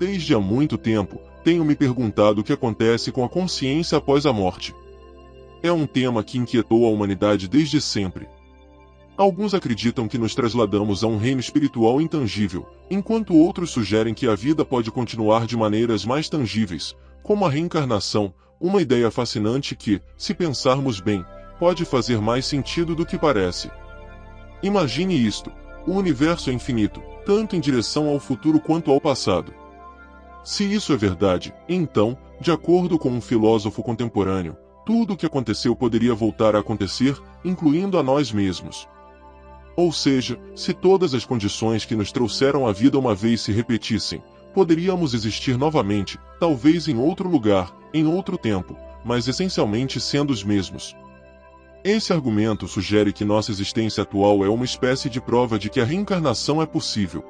Desde há muito tempo, tenho me perguntado o que acontece com a consciência após a morte. É um tema que inquietou a humanidade desde sempre. Alguns acreditam que nos trasladamos a um reino espiritual intangível, enquanto outros sugerem que a vida pode continuar de maneiras mais tangíveis, como a reencarnação, uma ideia fascinante que, se pensarmos bem, pode fazer mais sentido do que parece. Imagine isto: o universo é infinito, tanto em direção ao futuro quanto ao passado. Se isso é verdade, então, de acordo com um filósofo contemporâneo, tudo o que aconteceu poderia voltar a acontecer, incluindo a nós mesmos. Ou seja, se todas as condições que nos trouxeram à vida uma vez se repetissem, poderíamos existir novamente, talvez em outro lugar, em outro tempo, mas essencialmente sendo os mesmos. Esse argumento sugere que nossa existência atual é uma espécie de prova de que a reencarnação é possível.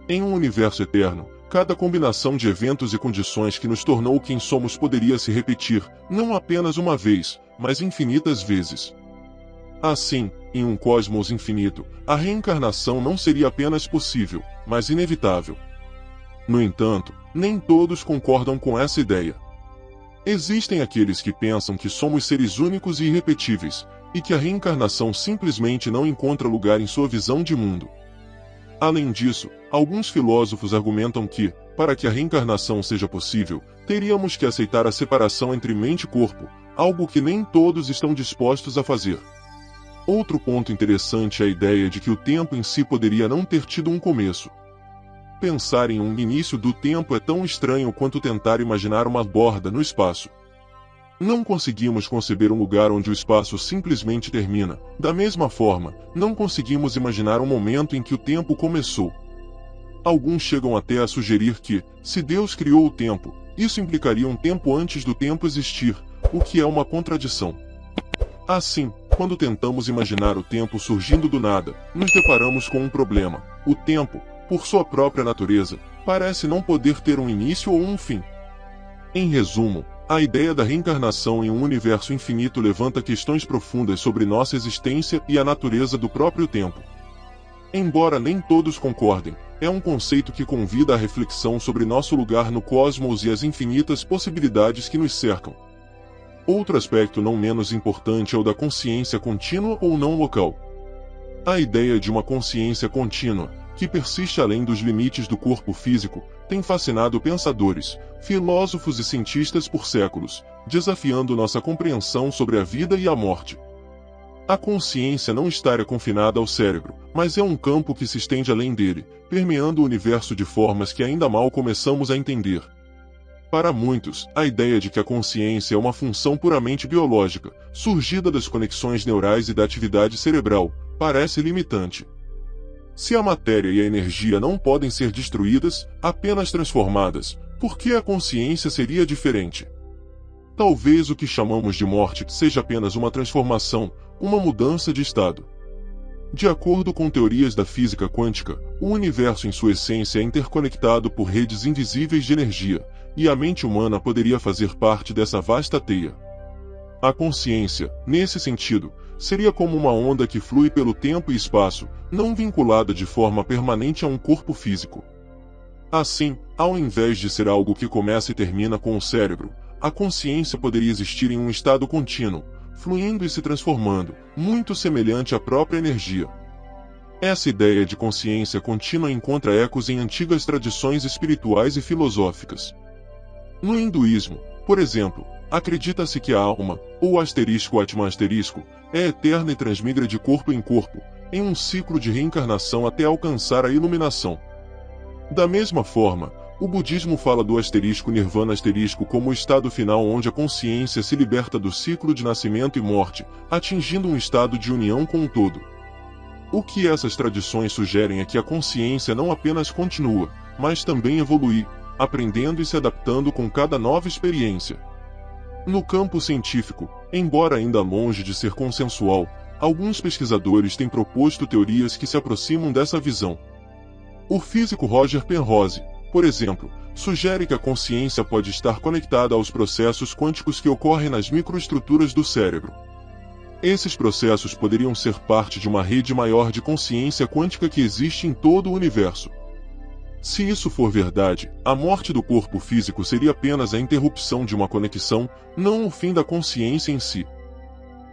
Em um universo eterno, cada combinação de eventos e condições que nos tornou quem somos poderia se repetir, não apenas uma vez, mas infinitas vezes. Assim, em um cosmos infinito, a reencarnação não seria apenas possível, mas inevitável. No entanto, nem todos concordam com essa ideia. Existem aqueles que pensam que somos seres únicos e irrepetíveis, e que a reencarnação simplesmente não encontra lugar em sua visão de mundo. Além disso, alguns filósofos argumentam que, para que a reencarnação seja possível, teríamos que aceitar a separação entre mente e corpo, algo que nem todos estão dispostos a fazer. Outro ponto interessante é a ideia de que o tempo em si poderia não ter tido um começo. Pensar em um início do tempo é tão estranho quanto tentar imaginar uma borda no espaço. Não conseguimos conceber um lugar onde o espaço simplesmente termina. Da mesma forma, não conseguimos imaginar um momento em que o tempo começou. Alguns chegam até a sugerir que, se Deus criou o tempo, isso implicaria um tempo antes do tempo existir, o que é uma contradição. Assim, quando tentamos imaginar o tempo surgindo do nada, nos deparamos com um problema. O tempo, por sua própria natureza, parece não poder ter um início ou um fim. Em resumo, a ideia da reencarnação em um universo infinito levanta questões profundas sobre nossa existência e a natureza do próprio tempo. Embora nem todos concordem, é um conceito que convida à reflexão sobre nosso lugar no cosmos e as infinitas possibilidades que nos cercam. Outro aspecto não menos importante é o da consciência contínua ou não local. A ideia de uma consciência contínua, que persiste além dos limites do corpo físico, tem fascinado pensadores, filósofos e cientistas por séculos, desafiando nossa compreensão sobre a vida e a morte. A consciência não está confinada ao cérebro, mas é um campo que se estende além dele, permeando o universo de formas que ainda mal começamos a entender. Para muitos, a ideia de que a consciência é uma função puramente biológica, surgida das conexões neurais e da atividade cerebral, parece limitante. Se a matéria e a energia não podem ser destruídas, apenas transformadas, por que a consciência seria diferente? Talvez o que chamamos de morte seja apenas uma transformação, uma mudança de estado. De acordo com teorias da física quântica, o universo em sua essência é interconectado por redes invisíveis de energia, e a mente humana poderia fazer parte dessa vasta teia. A consciência, nesse sentido, seria como uma onda que flui pelo tempo e espaço, não vinculada de forma permanente a um corpo físico. Assim, ao invés de ser algo que começa e termina com o cérebro, a consciência poderia existir em um estado contínuo, fluindo e se transformando, muito semelhante à própria energia. Essa ideia de consciência contínua encontra ecos em antigas tradições espirituais e filosóficas. No hinduísmo, por exemplo, acredita-se que a alma, ou Atman asterisco, é eterna e transmigra de corpo em corpo, em um ciclo de reencarnação até alcançar a iluminação. Da mesma forma, o budismo fala do Nirvana como o estado final onde a consciência se liberta do ciclo de nascimento e morte, atingindo um estado de união com o todo. O que essas tradições sugerem é que a consciência não apenas continua, mas também evolui, aprendendo e se adaptando com cada nova experiência. No campo científico, embora ainda longe de ser consensual, alguns pesquisadores têm proposto teorias que se aproximam dessa visão. O físico Roger Penrose, por exemplo, sugere que a consciência pode estar conectada aos processos quânticos que ocorrem nas microestruturas do cérebro. Esses processos poderiam ser parte de uma rede maior de consciência quântica que existe em todo o universo. Se isso for verdade, a morte do corpo físico seria apenas a interrupção de uma conexão, não o fim da consciência em si.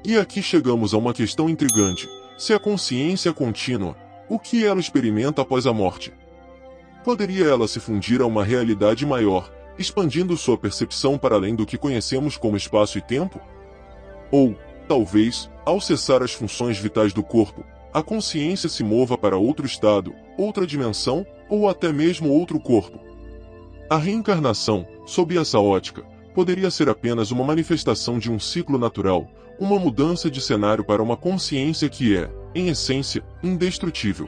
E aqui chegamos a uma questão intrigante: se a consciência é contínua, o que ela experimenta após a morte? Poderia ela se fundir a uma realidade maior, expandindo sua percepção para além do que conhecemos como espaço e tempo? Ou, talvez, ao cessar as funções vitais do corpo, a consciência se mova para outro estado, outra dimensão, ou até mesmo outro corpo? A reencarnação, sob essa ótica, poderia ser apenas uma manifestação de um ciclo natural, uma mudança de cenário para uma consciência que é, em essência, indestrutível.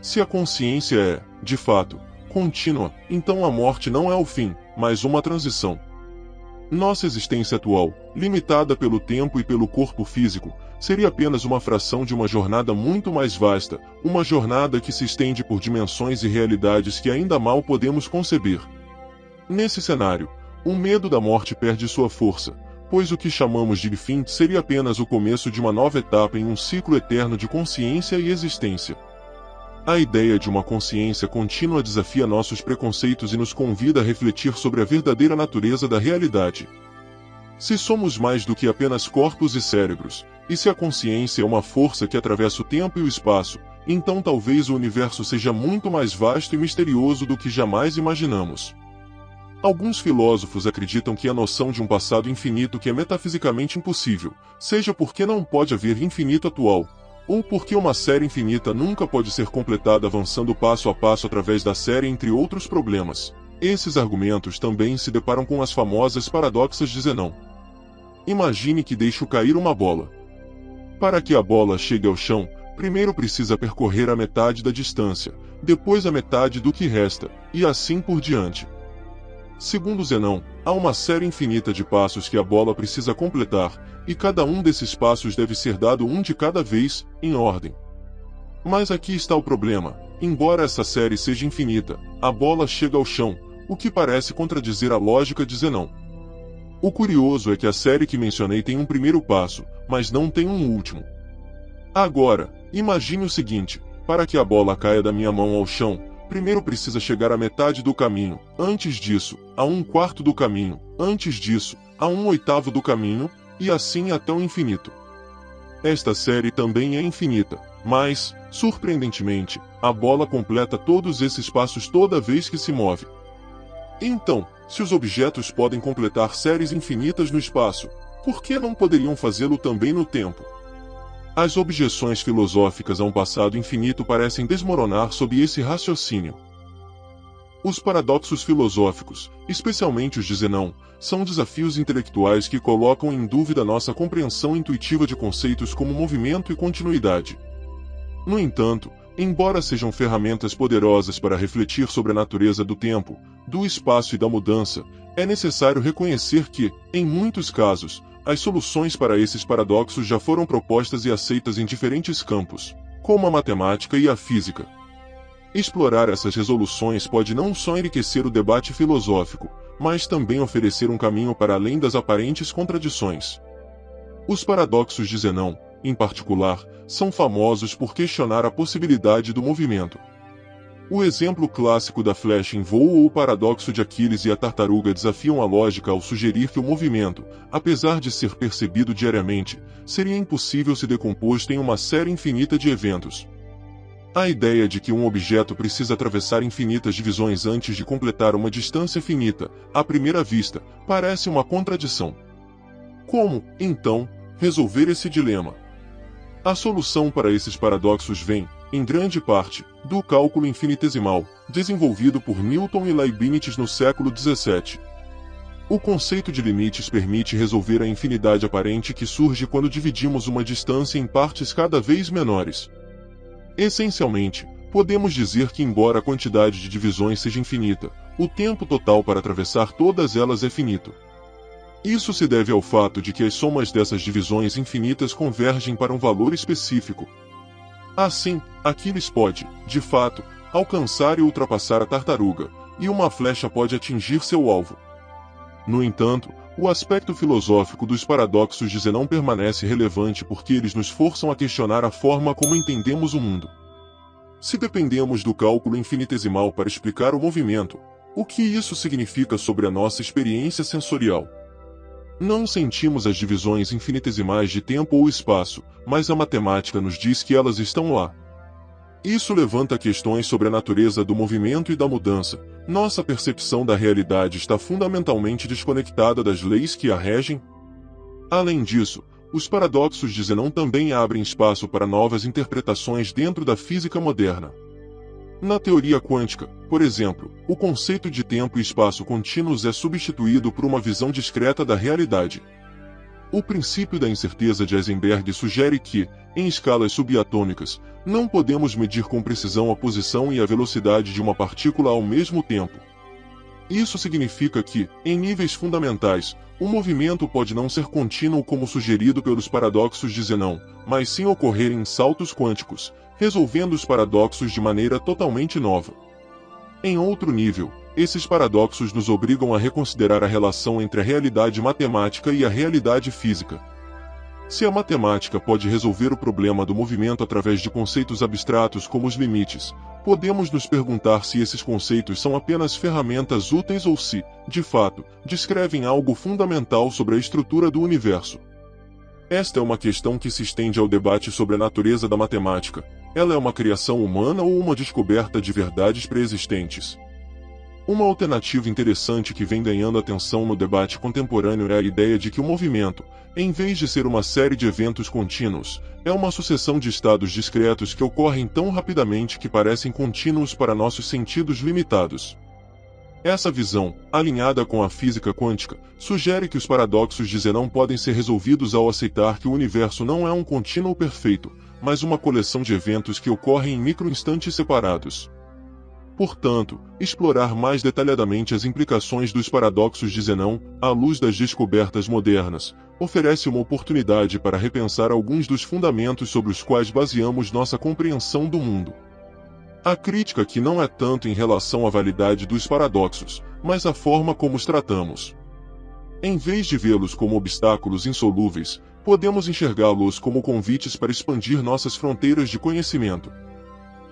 Se a consciência é, de fato, contínua, então a morte não é o fim, mas uma transição. Nossa existência atual, limitada pelo tempo e pelo corpo físico, seria apenas uma fração de uma jornada muito mais vasta, uma jornada que se estende por dimensões e realidades que ainda mal podemos conceber. Nesse cenário, o medo da morte perde sua força, pois o que chamamos de fim seria apenas o começo de uma nova etapa em um ciclo eterno de consciência e existência. A ideia de uma consciência contínua desafia nossos preconceitos e nos convida a refletir sobre a verdadeira natureza da realidade. Se somos mais do que apenas corpos e cérebros, e se a consciência é uma força que atravessa o tempo e o espaço, então talvez o universo seja muito mais vasto e misterioso do que jamais imaginamos. Alguns filósofos acreditam que a noção de um passado infinito que é metafisicamente impossível, seja porque não pode haver infinito atual, ou porque uma série infinita nunca pode ser completada avançando passo a passo através da série, entre outros problemas. Esses argumentos também se deparam com as famosas paradoxas de Zenão. Imagine que deixo cair uma bola. Para que a bola chegue ao chão, primeiro precisa percorrer a metade da distância, depois a metade do que resta, e assim por diante. Segundo Zenão, há uma série infinita de passos que a bola precisa completar, e cada um desses passos deve ser dado um de cada vez, em ordem. Mas aqui está o problema: embora essa série seja infinita, a bola chega ao chão, o que parece contradizer a lógica de Zenão. O curioso é que a série que mencionei tem um primeiro passo, mas não tem um último. Agora, imagine o seguinte: para que a bola caia da minha mão ao chão, primeiro precisa chegar à metade do caminho, antes disso, a 1/4 do caminho, antes disso, a 1/8 do caminho, e assim até o infinito. Esta série também é infinita, mas, surpreendentemente, a bola completa todos esses passos toda vez que se move. Então, se os objetos podem completar séries infinitas no espaço, por que não poderiam fazê-lo também no tempo? As objeções filosóficas a um passado infinito parecem desmoronar sob esse raciocínio. Os paradoxos filosóficos, especialmente os de Zenão, são desafios intelectuais que colocam em dúvida nossa compreensão intuitiva de conceitos como movimento e continuidade. No entanto, embora sejam ferramentas poderosas para refletir sobre a natureza do tempo, do espaço e da mudança, é necessário reconhecer que, em muitos casos, as soluções para esses paradoxos já foram propostas e aceitas em diferentes campos, como a matemática e a física. Explorar essas resoluções pode não só enriquecer o debate filosófico, mas também oferecer um caminho para além das aparentes contradições. Os paradoxos de Zenão, em particular, são famosos por questionar a possibilidade do movimento. O exemplo clássico da flecha em voo ou o paradoxo de Aquiles e a tartaruga desafiam a lógica ao sugerir que o movimento, apesar de ser percebido diariamente, seria impossível se decomposto em uma série infinita de eventos. A ideia de que um objeto precisa atravessar infinitas divisões antes de completar uma distância finita, à primeira vista, parece uma contradição. Como, então, resolver esse dilema? A solução para esses paradoxos vem, em grande parte, do cálculo infinitesimal, desenvolvido por Newton e Leibniz no século XVII. O conceito de limites permite resolver a infinidade aparente que surge quando dividimos uma distância em partes cada vez menores. Essencialmente, podemos dizer que embora a quantidade de divisões seja infinita, o tempo total para atravessar todas elas é finito. Isso se deve ao fato de que as somas dessas divisões infinitas convergem para um valor específico. Assim, Aquiles pode, de fato, alcançar e ultrapassar a tartaruga, e uma flecha pode atingir seu alvo. No entanto, o aspecto filosófico dos paradoxos de Zenão permanece relevante porque eles nos forçam a questionar a forma como entendemos o mundo. se dependemos do cálculo infinitesimal para explicar o movimento, o que isso significa sobre a nossa experiência sensorial? Não sentimos as divisões infinitesimais de tempo ou espaço, mas a matemática nos diz que elas estão lá. Isso levanta questões sobre a natureza do movimento e da mudança. Nossa percepção da realidade está fundamentalmente desconectada das leis que a regem. Além disso, os paradoxos de Zenão também abrem espaço para novas interpretações dentro da física moderna. Na teoria quântica, por exemplo, o conceito de tempo e espaço contínuos é substituído por uma visão discreta da realidade. O princípio da incerteza de Heisenberg sugere que, em escalas subatômicas, não podemos medir com precisão a posição e a velocidade de uma partícula ao mesmo tempo. Isso significa que, em níveis fundamentais, o movimento pode não ser contínuo como sugerido pelos paradoxos de Zenão, mas sim ocorrer em saltos quânticos, resolvendo os paradoxos de maneira totalmente nova. Em outro nível, esses paradoxos nos obrigam a reconsiderar a relação entre a realidade matemática e a realidade física. Se a matemática pode resolver o problema do movimento através de conceitos abstratos como os limites, podemos nos perguntar se esses conceitos são apenas ferramentas úteis ou se, de fato, descrevem algo fundamental sobre a estrutura do universo. Esta é uma questão que se estende ao debate sobre a natureza da matemática. Ela é uma criação humana ou uma descoberta de verdades pré-existentes? Uma alternativa interessante que vem ganhando atenção no debate contemporâneo é a ideia de que o movimento, em vez de ser uma série de eventos contínuos, é uma sucessão de estados discretos que ocorrem tão rapidamente que parecem contínuos para nossos sentidos limitados. Essa visão, alinhada com a física quântica, sugere que os paradoxos de Zenão podem ser resolvidos ao aceitar que o universo não é um contínuo perfeito, mas uma coleção de eventos que ocorrem em microinstantes separados. Portanto, explorar mais detalhadamente as implicações dos paradoxos de Zenão, à luz das descobertas modernas, oferece uma oportunidade para repensar alguns dos fundamentos sobre os quais baseamos nossa compreensão do mundo. A crítica aqui não é tanto em relação à validade dos paradoxos, mas à forma como os tratamos. Em vez de vê-los como obstáculos insolúveis, podemos enxergá-los como convites para expandir nossas fronteiras de conhecimento.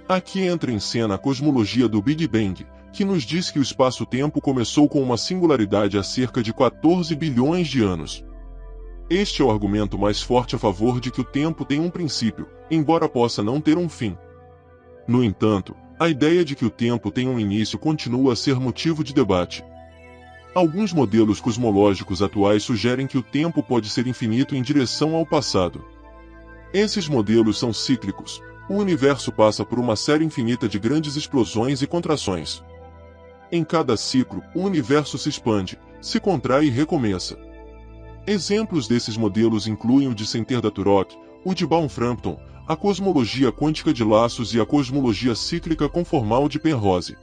Aqui entra em cena a cosmologia do Big Bang, que nos diz que o espaço-tempo começou com uma singularidade há cerca de 14 bilhões de anos. Este é o argumento mais forte a favor de que o tempo tem um princípio, embora possa não ter um fim. No entanto, a ideia de que o tempo tem um início continua a ser motivo de debate. Alguns modelos cosmológicos atuais sugerem que o tempo pode ser infinito em direção ao passado. Esses modelos são cíclicos. O universo passa por uma série infinita de grandes explosões e contrações. Em cada ciclo, o universo se expande, se contrai e recomeça. Exemplos desses modelos incluem o de Center da Turok, o de Baum-Frampton, a cosmologia quântica de laços e a cosmologia cíclica conformal de Penrose.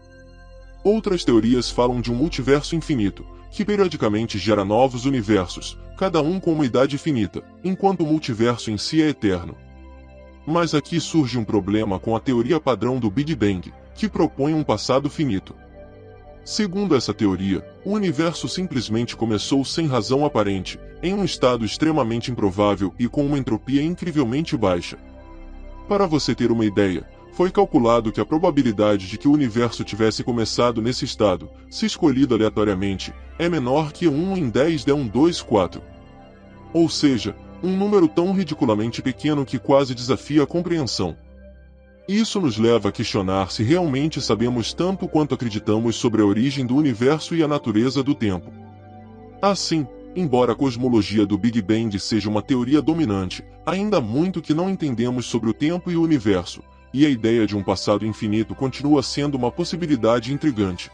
Outras teorias falam de um multiverso infinito, que periodicamente gera novos universos, cada um com uma idade finita, enquanto o multiverso em si é eterno. Mas aqui surge um problema com a teoria padrão do Big Bang, que propõe um passado finito. Segundo essa teoria, o universo simplesmente começou sem razão aparente, em um estado extremamente improvável e com uma entropia incrivelmente baixa. Para você ter uma ideia, foi calculado que a probabilidade de que o universo tivesse começado nesse estado, se escolhido aleatoriamente, é menor que 1 em 10^24. Ou seja, um número tão ridiculamente pequeno que quase desafia a compreensão. Isso nos leva a questionar se realmente sabemos tanto quanto acreditamos sobre a origem do universo e a natureza do tempo. Assim, embora a cosmologia do Big Bang seja uma teoria dominante, ainda há muito que não entendemos sobre o tempo e o universo, e a ideia de um passado infinito continua sendo uma possibilidade intrigante.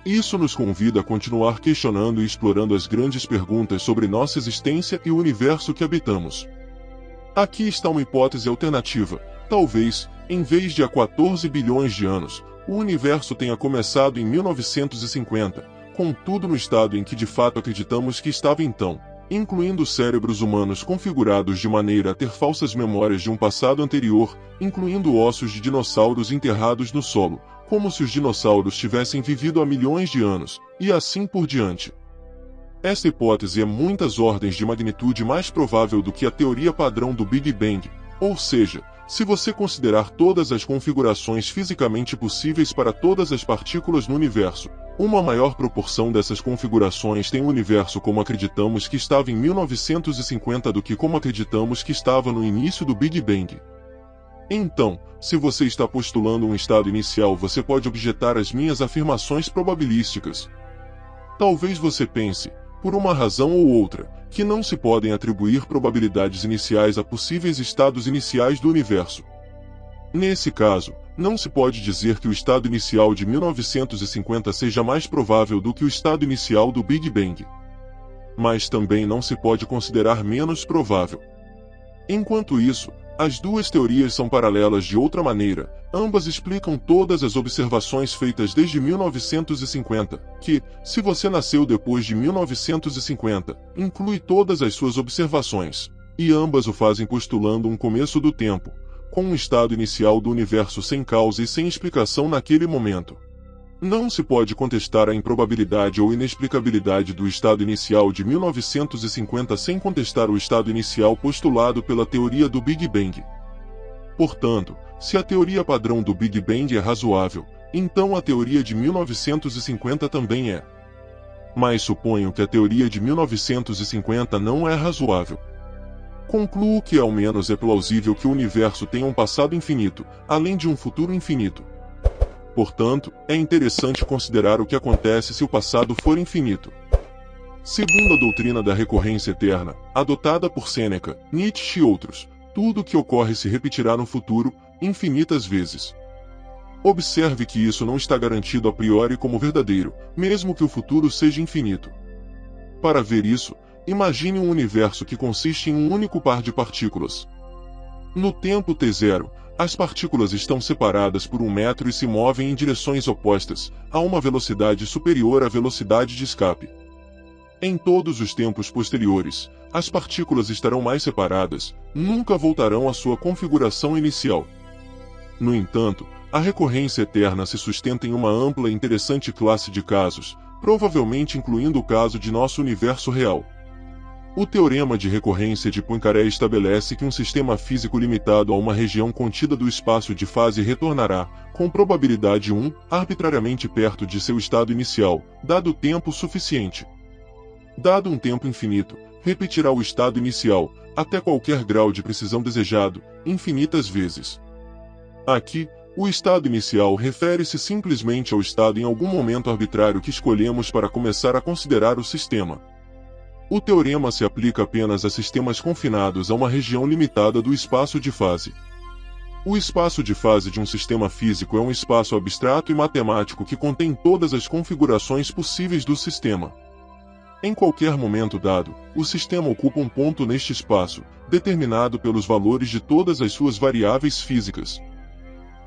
Isso nos convida a continuar questionando e explorando as grandes perguntas sobre nossa existência e o universo que habitamos. Aqui está uma hipótese alternativa. Talvez, em vez de há 14 bilhões de anos, o universo tenha começado em 1950, contudo no estado em que de fato acreditamos que estava então, incluindo cérebros humanos configurados de maneira a ter falsas memórias de um passado anterior, incluindo ossos de dinossauros enterrados no solo, como se os dinossauros tivessem vivido há milhões de anos, e assim por diante. Esta hipótese é muitas ordens de magnitude mais provável do que a teoria padrão do Big Bang, ou seja, se você considerar todas as configurações fisicamente possíveis para todas as partículas no universo, uma maior proporção dessas configurações tem o universo como acreditamos que estava em 1950 do que como acreditamos que estava no início do Big Bang. Então, se você está postulando um estado inicial, você pode objetar as minhas afirmações probabilísticas. Talvez você pense, por uma razão ou outra, que não se podem atribuir probabilidades iniciais a possíveis estados iniciais do universo. Nesse caso, não se pode dizer que o estado inicial de 1950 seja mais provável do que o estado inicial do Big Bang. Mas também não se pode considerar menos provável. Enquanto isso, as duas teorias são paralelas de outra maneira, ambas explicam todas as observações feitas desde 1950, que, se você nasceu depois de 1950, inclui todas as suas observações, e ambas o fazem postulando um começo do tempo, com um estado inicial do universo sem causa e sem explicação naquele momento. Não se pode contestar a improbabilidade ou inexplicabilidade do estado inicial de 1950 sem contestar o estado inicial postulado pela teoria do Big Bang. Portanto, se a teoria padrão do Big Bang é razoável, então a teoria de 1950 também é. Mas suponho que a teoria de 1950 não é razoável. Concluo que ao menos é plausível que o universo tenha um passado infinito, além de um futuro infinito. Portanto, é interessante considerar o que acontece se o passado for infinito. Segundo a doutrina da recorrência eterna, adotada por Sêneca, Nietzsche e outros, tudo o que ocorre se repetirá no futuro, infinitas vezes. Observe que isso não está garantido a priori como verdadeiro, mesmo que o futuro seja infinito. Para ver isso, imagine um universo que consiste em um único par de partículas. No tempo t0, as partículas estão separadas por 1 metro e se movem em direções opostas, a uma velocidade superior à velocidade de escape. Em todos os tempos posteriores, as partículas estarão mais separadas, nunca voltarão à sua configuração inicial. No entanto, a recorrência eterna se sustenta em uma ampla e interessante classe de casos, provavelmente incluindo o caso de nosso universo real. O teorema de recorrência de Poincaré estabelece que um sistema físico limitado a uma região contida do espaço de fase retornará, com probabilidade 1, arbitrariamente perto de seu estado inicial, dado tempo suficiente. Dado um tempo infinito, repetirá o estado inicial, até qualquer grau de precisão desejado, infinitas vezes. Aqui, o estado inicial refere-se simplesmente ao estado em algum momento arbitrário que escolhemos para começar a considerar o sistema. O teorema se aplica apenas a sistemas confinados a uma região limitada do espaço de fase. O espaço de fase de um sistema físico é um espaço abstrato e matemático que contém todas as configurações possíveis do sistema. Em qualquer momento dado, o sistema ocupa um ponto neste espaço, determinado pelos valores de todas as suas variáveis físicas.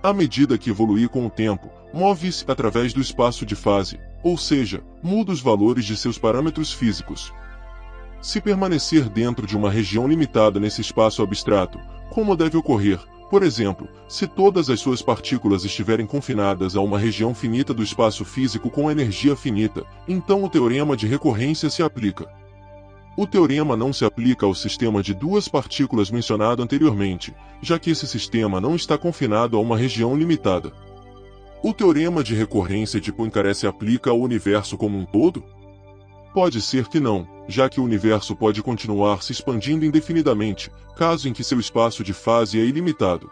À medida que evoluir com o tempo, move-se através do espaço de fase, ou seja, muda os valores de seus parâmetros físicos. Se permanecer dentro de uma região limitada nesse espaço abstrato, como deve ocorrer, por exemplo, se todas as suas partículas estiverem confinadas a uma região finita do espaço físico com energia finita, então o teorema de recorrência se aplica. O teorema não se aplica ao sistema de duas partículas mencionado anteriormente, já que esse sistema não está confinado a uma região limitada. O teorema de recorrência de Poincaré se aplica ao universo como um todo? Pode ser que não, já que o universo pode continuar se expandindo indefinidamente, caso em que seu espaço de fase é ilimitado.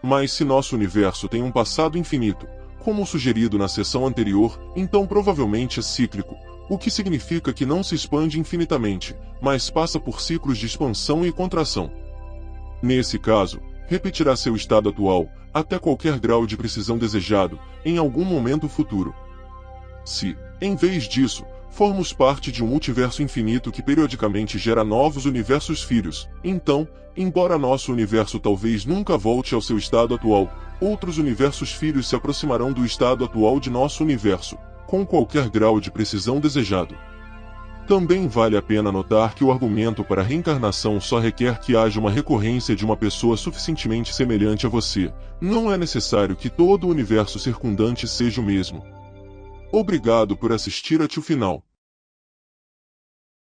Mas se nosso universo tem um passado infinito, como sugerido na seção anterior, então provavelmente é cíclico, o que significa que não se expande infinitamente, mas passa por ciclos de expansão e contração. Nesse caso, repetirá seu estado atual, até qualquer grau de precisão desejado, em algum momento futuro. Se, em vez disso, formos parte de um multiverso infinito que periodicamente gera novos universos filhos, então, embora nosso universo talvez nunca volte ao seu estado atual, outros universos filhos se aproximarão do estado atual de nosso universo, com qualquer grau de precisão desejado. Também vale a pena notar que o argumento para a reencarnação só requer que haja uma recorrência de uma pessoa suficientemente semelhante a você, não é necessário que todo o universo circundante seja o mesmo. Obrigado por assistir até o final.